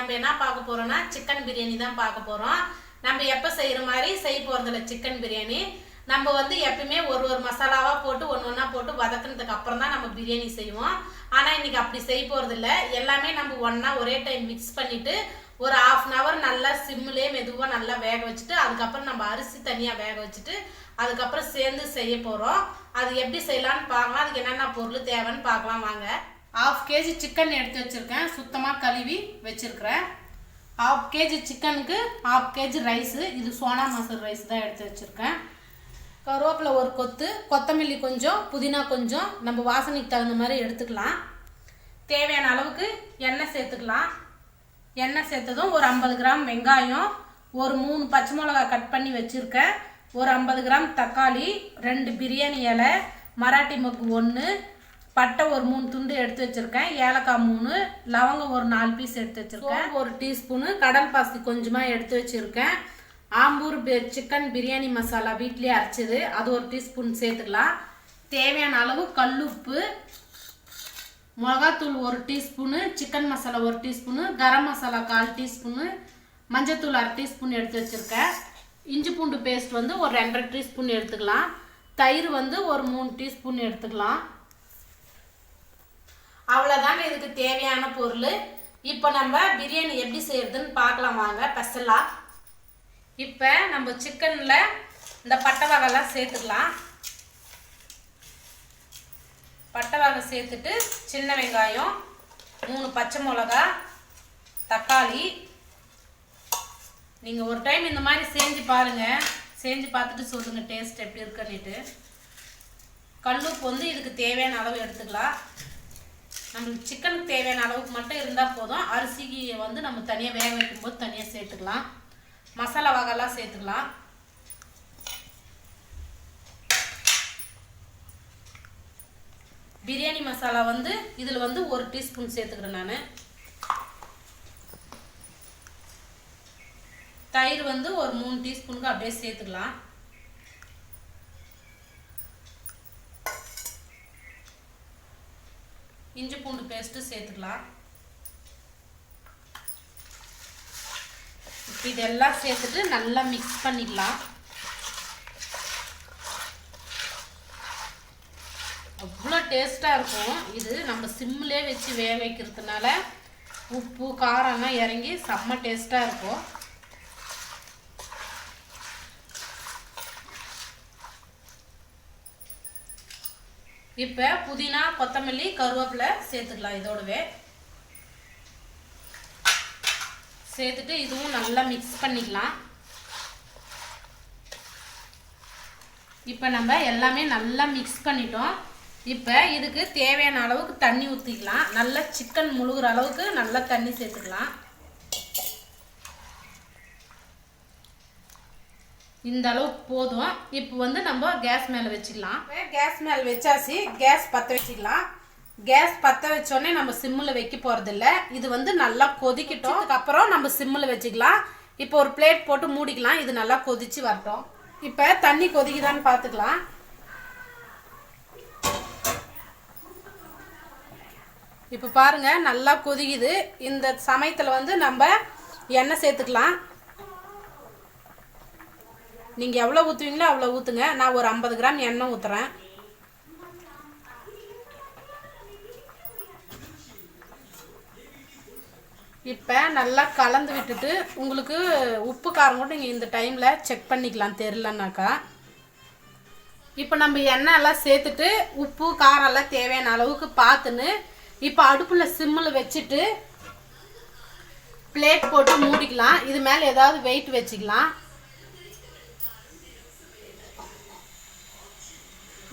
நம்ம என்ன பார்க்க போறோம்னா சிக்கன் பிரியாணி தான் பார்க்க போறோம். நம்ம எப்போ செய்யற மாதிரி செய்ய போறதில்ல சிக்கன் பிரியாணி. நம்ம வந்து எப்பவுமே ஒரு மசாலாவா போட்டு ஒன்றா போட்டு வதக்குனதுக்கு அப்புறம் தான் நம்ம பிரியாணி செய்வோம். ஆனால் இன்னைக்கு அப்படி செய்ய போறதில்ல. எல்லாமே நம்ம ஒன்றா ஒரே டைம் மிக்ஸ் பண்ணிட்டு ஒரு 1/2 hour நல்லா சிம்மிலே மெதுவாக நல்லா வேக வச்சுட்டு அதுக்கப்புறம் நம்ம அரிசி தனியாக வேக வச்சுட்டு அதுக்கப்புறம் சேர்ந்து செய்ய போகிறோம். அது எப்படி செய்யலான்னு பார்க்கலாம். அதுக்கு என்னென்ன பொருள் தேவைன்னு பார்க்கலாம் வாங்க. 1/2 kg சிக்கன் எடுத்து வச்சுருக்கேன். சுத்தமாக கழுவி வச்சுருக்கிறேன். 1/2 kg சிக்கனுக்கு 1/2 kg ரைஸு. இது சோனா மசூர் ரைஸ் தான் எடுத்து வச்சுருக்கேன். கருவேப்பிலை ஒரு கொத்து, கொத்தமல்லி கொஞ்சம், புதினா கொஞ்சம், நம்ம வாசனைக்கு தகுந்த மாதிரி எடுத்துக்கலாம். தேவையான அளவுக்கு எண்ணெய் சேர்த்துக்கலாம். எண்ணெய் சேர்த்ததும் ஒரு 50 கிராம் வெங்காயம், ஒரு 3 பச்சை மிளகா கட் பண்ணி வச்சுருக்கேன், ஒரு 50 கிராம் தக்காளி, 2 பிரியாணி இலை, மராட்டி மொக்கு 1, பட்டை ஒரு 3 துண்டு எடுத்து வச்சுருக்கேன், ஏலக்காய் 3, லவங்கம் ஒரு 4 பீஸ் எடுத்து வச்சுருக்கேன், ஒரு டீஸ்பூனு கடல் பாசி கொஞ்சமாக எடுத்து வச்சுருக்கேன், ஆம்பூர் சிக்கன் பிரியாணி மசாலா வீட்லேயே அரைச்சது அது ஒரு டீஸ்பூன் சேர்த்துக்கலாம். தேவையான அளவு கல்லுப்பு, மிளகாத்தூள் ஒரு டீஸ்பூனு, சிக்கன் மசாலா ஒரு டீஸ்பூனு, கரம் மசாலா 1/4 டீஸ்பூனு, மஞ்சத்தூள் 1/2 டீஸ்பூன் எடுத்து வச்சுருக்கேன். இஞ்சி பூண்டு பேஸ்ட் வந்து ஒரு 2.5 டீஸ்பூன் எடுத்துக்கலாம். தயிர் வந்து ஒரு 3 டீஸ்பூன் எடுத்துக்கலாம். அவ்வளோதாங்க இதுக்கு தேவையான பொருள். இப்போ நம்ம பிரியாணி எப்படி செய்யறதுன்னு பார்க்கலாம் வாங்க. ஸ்பெஷலாக இப்போ நம்ம சிக்கனில் இந்த பட்டை வகைலாம் சேர்த்துக்கலாம். பட்டை வகை சேர்த்துட்டு சின்ன வெங்காயம், 3 பச்சை மிளகா, தக்காளி. நீங்கள் ஒரு டைம் இந்த மாதிரி செஞ்சு பாருங்கள். செஞ்சு பார்த்துட்டு சொல்லுங்கள் டேஸ்ட் எப்படி இருக்குன்னுட்டு. கல்லுப்பு வந்து இதுக்கு தேவையான அளவு எடுத்துக்கலாம். நம்மளுக்கு சிக்கனுக்கு தேவையான அளவுக்கு மட்டும் இருந்தால் போதும். அரிசிக்கு வந்து நம்ம தனியாக வேக வைக்கும்போது தனியாக சேர்த்துக்கலாம். மசாலா வகைலாம் சேர்த்துக்கலாம். பிரியாணி மசாலா வந்து இதில் வந்து 1 டீஸ்பூன் சேர்த்துக்கிறேன் நான். தயிர் வந்து ஒரு 3 டீஸ்பூனுக்கு அப்படியே சேர்த்துக்கலாம். இஞ்சி பூண்டு பேஸ்ட்டு சேர்த்துக்கலாம். இப்போ இதெல்லாம் சேர்த்துட்டு நல்லா மிக்ஸ் பண்ணிக்கலாம். அவ்வளோ டேஸ்ட்டாக இருக்கும். இது நம்ம சிம்மிலே வச்சு வேக வைக்கிறதுனால உப்பு காரம்லாம் இறங்கி செம்ம டேஸ்ட்டாக இருக்கும். இப்போ புதினா, கொத்தமல்லி, கருவேப்பிலை சேர்த்துக்கலாம். இதோடவே சேர்த்துட்டு இதுவும் நல்லா மிக்ஸ் பண்ணிக்கலாம். இப்போ நம்ம எல்லாமே நல்லா மிக்ஸ் பண்ணிட்டோம். இப்போ இதுக்கு தேவையான அளவுக்கு தண்ணி ஊற்றிக்கலாம். நல்லா சிக்கன் முழுகிற அளவுக்கு நல்லா தண்ணி சேர்த்துக்கலாம். இந்த அளவுக்கு போதும். இப்போ வந்து நம்ம கேஸ் மேலே வச்சுக்கலாம். கேஸ் மேலே வச்சாச்சு. கேஸ் பற்ற வச்சுக்கலாம். கேஸ் பற்ற வச்சோடனே நம்ம சிம்மில் வைக்க போகிறதில்ல. இது வந்து நல்லா கொதிக்கட்டும். அதுக்கப்புறம் நம்ம சிம்மில் வச்சுக்கலாம். இப்போ ஒரு பிளேட் போட்டு மூடிக்கலாம். இது நல்லா கொதிச்சு வரட்டும். இப்போ தண்ணி கொதிக்குதான்னு பார்த்துக்கலாம். இப்போ பாருங்க நல்லா கொதிக்குது. இந்த சமயத்தில் வந்து நம்ம எண்ணெய் சேர்த்துக்கலாம். நீங்கள் எவ்வளோ ஊற்றுவீங்களோ அவ்வளோ ஊற்றுங்க. நான் ஒரு 50 கிராம் எண்ணெய் ஊற்றுறேன். இப்போ நல்லா கலந்து விட்டுட்டு உங்களுக்கு உப்பு காரம் கூட நீங்கள் இந்த டைமில் செக் பண்ணிக்கலாம் தெரிலனாக்கா. இப்போ நம்ம எண்ணெய் எல்லாம் சேர்த்துட்டு உப்பு காரம் எல்லாம் தேவையான அளவுக்கு பார்த்துன்னு இப்போ அடுப்பில் சிம்மில் வச்சுட்டு பிளேட் போட்டு மூடிக்கலாம். இது மேலே ஏதாவது வெயிட் வச்சுக்கலாம்.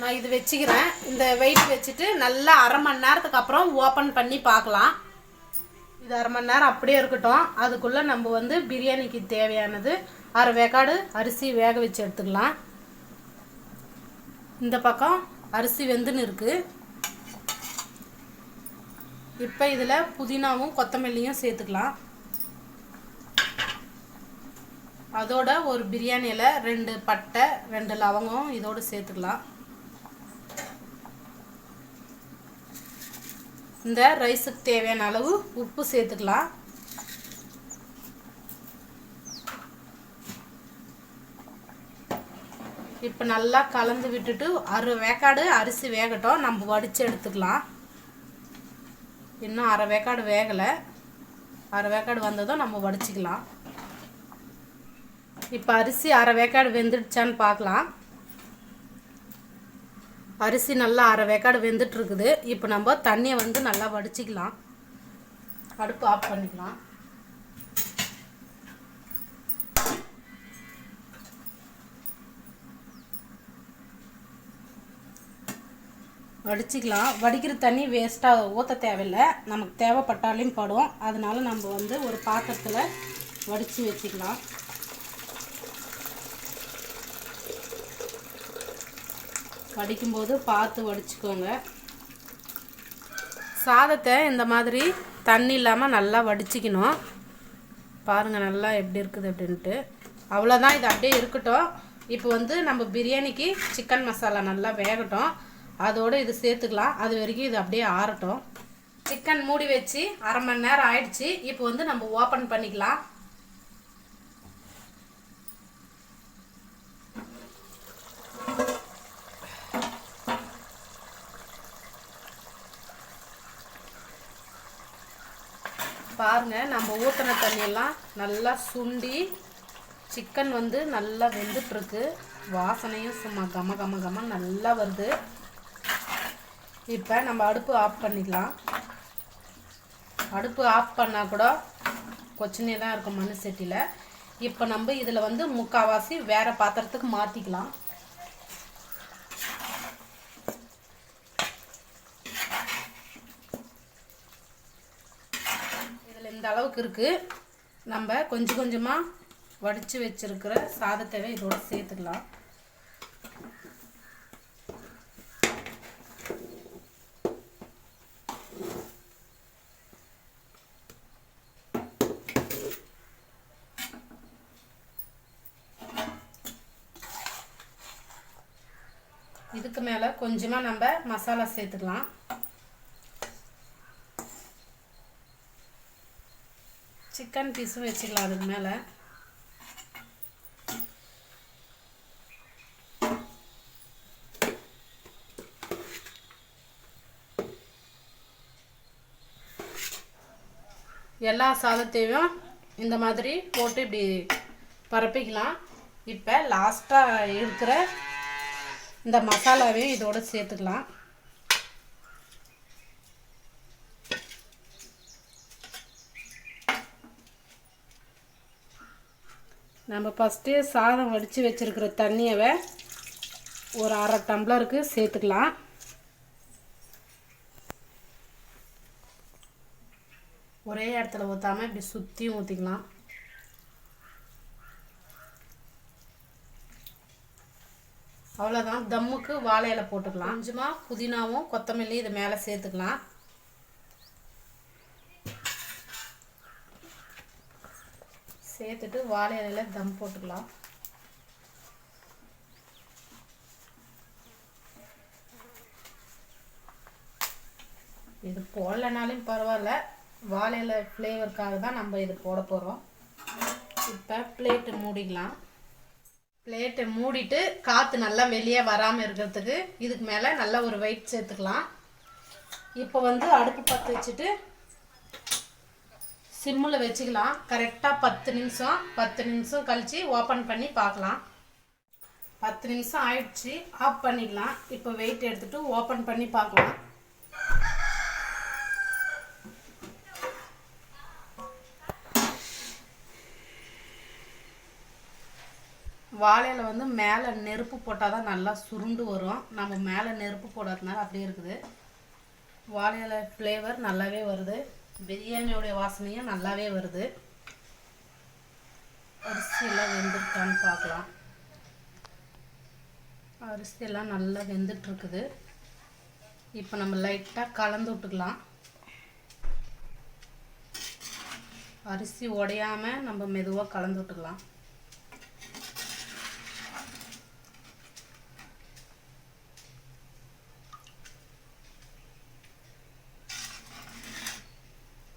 நான் இது வச்சுக்கிறேன். இந்த வெயிட் வச்சுட்டு நல்லா 1/2 மணி நேரத்துக்கு அப்புறம் ஓப்பன் பண்ணி பார்க்கலாம். இது 1/2 மணி நேரம் அப்படியே இருக்கட்டும். அதுக்குள்ளே நம்ம வந்து பிரியாணிக்கு தேவையானது 1/2 வேக்காடு அரிசி வேக வச்சு எடுத்துக்கலாம். இந்த பக்கம் அரிசி வெந்துன்னு இருக்குது. இப்போ இதில் புதினாவும் கொத்தமல்லியும் சேர்த்துக்கலாம். அதோட ஒரு பிரியாணியில் 2 பட்டை 2 லவங்கம் இதோடு சேர்த்துக்கலாம். இந்த ரைஸுக்கு தேவையான அளவு உப்பு சேர்த்துக்கலாம். இப்போ நல்லா கலந்து விட்டுட்டு அரை வேக்காடு அரிசி வேகட்டும், நம்ம வடித்து எடுத்துக்கலாம். இன்னும் அரை வேக்காடு வேகலை, அரை வேக்காடு வந்ததும் நம்ம வடிச்சிக்கலாம். இப்போ அரிசி அரை வேக்காடு வெந்துடுச்சான்னு பார்க்கலாம். அரிசி நல்லா அரை வேக்காடு வெந்துட்டுருக்குது. இப்போ நம்ம தண்ணியை வந்து நல்லா வடிச்சிக்கலாம். அடுப்பு ஆஃப் பண்ணிக்கலாம். வடிச்சிக்கலாம். வடிக்கிற தண்ணி வேஸ்ட்டாக ஊற்ற தேவையில்லை, நமக்கு தேவைப்பட்டாலையும் படும். அதனால நம்ம வந்து ஒரு பாத்திரத்தில் வடித்து வச்சுக்கலாம். வடிக்கும்போது பார்த்து வடிச்சுக்கோங்க. சாதத்தை இந்த மாதிரி தண்ணி இல்லாமல் நல்லா வடிச்சிக்கணும். பாருங்கள் நல்லா எப்படி இருக்குது அப்படின்ட்டு. அவ்வளோதான், இது அப்படியே இருக்கட்டும். இப்போ வந்து நம்ம பிரியாணிக்கு சிக்கன் மசாலா நல்லா வேகட்டும், அதோடு இது சேர்த்துக்கலாம். அது வரைக்கும் இது அப்படியே ஆறட்டும். சிக்கன் மூடி வச்சு அரை மணி நேரம் ஆயிடுச்சு. இப்போ வந்து நம்ம ஓப்பன் பண்ணிக்கலாம். பாருங்கள், நம்ம ஊற்றின தண்ணியெல்லாம் நல்லா சுண்டி சிக்கன் வந்து நல்லா வெந்துட்டுருக்கு. வாசனையும் சும்மா கம கம கம நல்லா வருது. இப்போ நம்ம அடுப்பு ஆஃப் பண்ணிக்கலாம். அடுப்பு ஆஃப் பண்ணால் கூட கொச்சினே தான் இருக்கும் மண் சட்டியில். இப்போ நம்ம இதில் வந்து முக்கால்வாசி வேறு பாத்திரத்துக்கு மாற்றிக்கலாம். இதில் இந்த அளவுக்கு இருக்குது. நம்ம கொஞ்சம் கொஞ்சமாக வடித்து வச்சுருக்கிற சாதத்தை இதோட சேர்த்துக்கலாம். இதுக்கு மேலே கொஞ்சமாக நம்ம மசாலா சேர்த்துக்கலாம். சிக்கன் பீஸும் வச்சுக்கலாம் அதுக்கு மேலே. எல்லா சாதத்தையும் இந்த மாதிரி போட்டு இப்படி பரப்பிக்கலாம். இப்போ லாஸ்ட்டாக இருக்கிற இந்த மசாலாவையும் இதோடு சேர்த்துக்கலாம். நம்ம ஃபஸ்ட்டே சாதம் வடித்து வச்சுருக்கிற தண்ணியவை ஒரு அரை டம்ளருக்கு சேர்த்துக்கலாம். ஒரே இடத்துல ஊற்றாமல் இப்படி சுற்றியும் ஊற்றிக்கலாம். அவ்வளோதான், தம்முக்கு வாழை இலை போட்டுக்கலாம். கொஞ்சமாக புதினாவும் கொத்தமல்லி இது மேலே சேர்த்துக்கலாம். சேர்த்துட்டு வாழை இலையில் தம் போட்டுக்கலாம். இது போடலைனாலும் பரவாயில்ல, வாழை இலை ஃப்ளேவருக்காக தான் நம்ம இது போட போகிறோம். இப்போ பிளேட்டு மூடிக்கலாம். பிளேட்டை மூடிட்டு காற்று நல்லா வெளியே வராமல் இருக்கிறதுக்கு இதுக்கு மேலே நல்லா ஒரு வெயிட் சேர்த்துக்கலாம். இப்போ வந்து அடுப்பு பற்ற வச்சுட்டு சிம்மில் வச்சுக்கலாம். கரெக்டாக 10 நிமிஷம் கழித்து ஓப்பன் பண்ணி பார்க்கலாம். 10 நிமிஷம் ஆயிடுச்சு, ஆஃப் பண்ணிக்கலாம். இப்போ வெயிட் எடுத்துகிட்டு ஓப்பன் பண்ணி பார்க்கலாம். வாழையில் வந்து மேலே நெருப்பு போட்டால் தான் நல்லா சுருண்டு வரும். நம்ம மேலே நெருப்பு போடாததுனால அப்படியே இருக்குது. வாழையில ஃப்ளேவர் நல்லாவே வருது, பிரியாணியோடைய வாசனையும் நல்லாவே வருது. அரிசியெல்லாம் வெந்துருக்கான்னு பார்க்கலாம். அரிசியெல்லாம் நல்லா வெந்துட்டுருக்குது. இப்போ நம்ம லைட்டாக கலந்து விட்டுக்கலாம். அரிசி உடையாமல் நம்ம மெதுவாக கலந்து விட்டுக்கலாம்.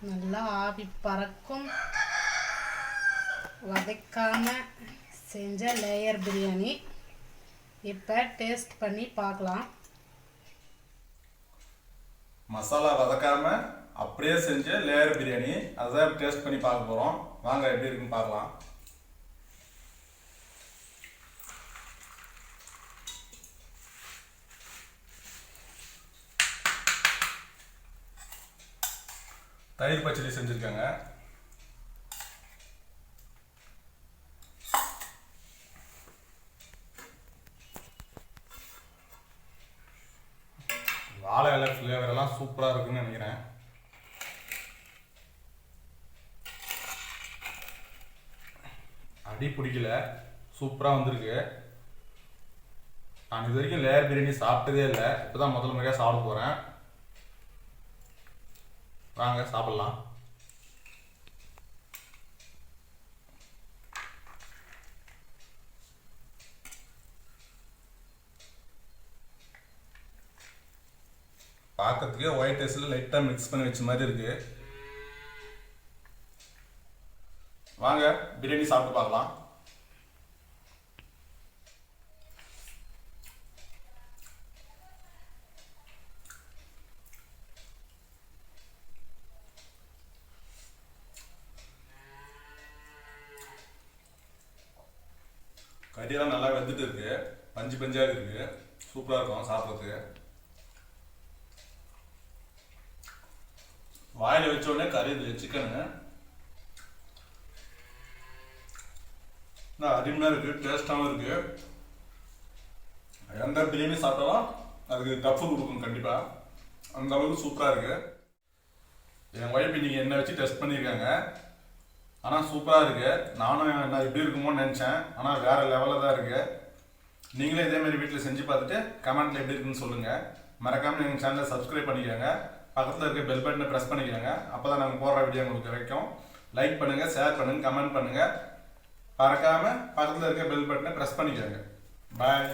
நல்லா ஆவி பறக்கும் வதக்காம செஞ்ச லேயர் பிரியாணி இப்போ டேஸ்ட் பண்ணி பார்க்கலாம். மசாலா வதக்காம அப்படியே செஞ்ச லேயர் பிரியாணி, அதான் டேஸ்ட் பண்ணி பார்க்க போகிறோம். வாங்க எப்படி இருக்குன்னு பார்க்கலாம். தயிர் பச்சடி செஞ்சுருக்காங்க. வாழை இலை ஃப்ளேவர் எல்லாம் சூப்பராக இருக்குன்னு நினைக்கிறேன். அடி பிடிக்கல, சூப்பராக வந்திருக்கு. நான் இது வரைக்கும் லேயர் பிரியாணி சாப்பிட்டதே இல்லை, இப்போ தான் முதல் முறையாக சாப்பிட போகிறேன். வாங்க சாப்பிடலாம். பார்க்கறதுக்கே ஒயிட் ரைஸில் லைட்டாக மிக்ஸ் பண்ணி வச்ச மாதிரி இருக்கு. வாங்க பிரியாணி சாப்பிட்டு பார்க்கலாம். கறியெல்லாம் நல்லா வெந்துட்டு இருக்கு, பஞ்சு பஞ்சாக இருக்கு, சூப்பராக இருக்கும் சாப்பிட்றதுக்கு. வாயில் வச்ச உடனே கறி சிக்கனு அருமையாக இருக்கு, டேஸ்டாகவும் இருக்கு. எந்த பிரியாணி சாப்பிட்டாலும் அதுக்கு டஃப் கொடுக்கும் கண்டிப்பாக, அந்த அளவுக்கு சூப்பராக இருக்கு. என் ஒய்ஃப் இன்னைக்கு என்ன வச்சு டெஸ்ட் பண்ணியிருக்காங்க. ஆனால் சூப்பராக இருக்கு. நானும் நான் எப்படி இருக்குமோன்னு நினச்சேன், ஆனால் வேற லெவலில் தான் இருக்கு. நீங்களே இதேமாரி வீட்டில் செஞ்சு பார்த்துட்டு கமெண்ட்ல எப்படி இருக்குன்னு சொல்லுங்க. மறக்காமல் எங்கள் சேனலை சப்ஸ்கிரைப் பண்ணிக்கோங்க. பக்கத்தில் இருக்க பெல் பட்டனை ப்ரெஸ் பண்ணிக்கோங்க. அப்போ தான் நாங்கள் போடுற வீடியோ உங்களுக்கு கிடைக்கும். லைக் பண்ணுங்கள், ஷேர் பண்ணுங்கள், கமெண்ட் பண்ணுங்கள். மறக்காமல் பக்கத்தில் இருக்க பெல் பட்டனை ப்ரெஸ் பண்ணிக்கோங்க. பாய்.